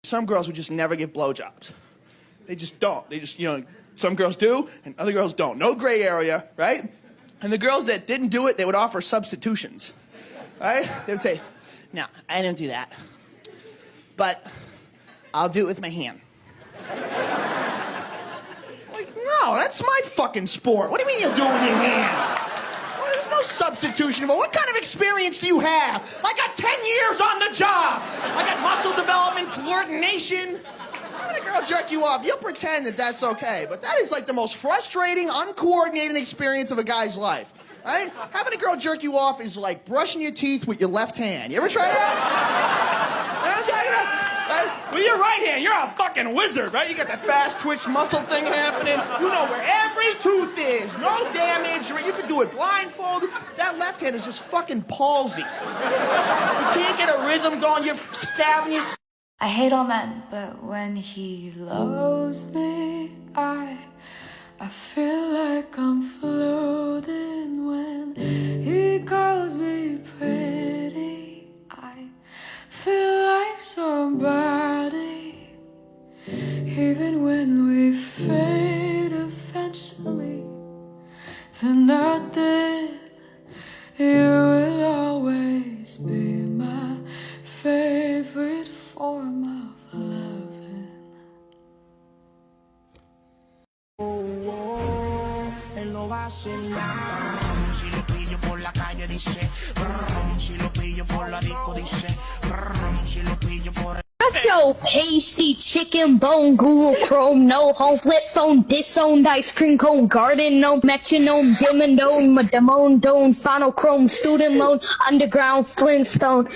Some girls would just never give blowjobs. They just don't. They just, some girls do and other girls don't. No gray area, right? And the girls that didn't do it, they would offer substitutions, right? They would say, no, I didn't do that, but I'll do it with my hand. Like, no, that's my fucking sport. What do you mean you'll do it with your hand? Well, there's no substitution. But what kind of experience do you have? I got 10 years on the job. I got muscle development, coordination. Having a girl jerk you off, you'll pretend that that's okay, but that is like the most frustrating, uncoordinated experience of a guy's life, right? Having a girl jerk you off is like brushing your teeth with your left hand. You ever try that? You know what I'm talking about? Right? With your right hand, you're a fucking wizard, right? You got that fast twitch muscle thing happening. You know where every tooth is. No damage. You can do it blindfolded. That left hand is just fucking palsy. You can't get a rhythm going. You're stabbing yourself. I hate all men, but when he loves me, I feel like I'm floating. When he calls me pretty, I feel like somebody. Even when we fade eventually to nothing, you will always be my favorite form of loving. Él no va a hacer nada. Si lo pillo por la calle dice, si lo pillo por la disco dice, si lo pillo por That's your pasty chicken bone Google Chrome, no home flip phone, disowned ice cream cone, garden no metronome, dimmadome, madamone dome, final chrome, student loan, underground Flintstone.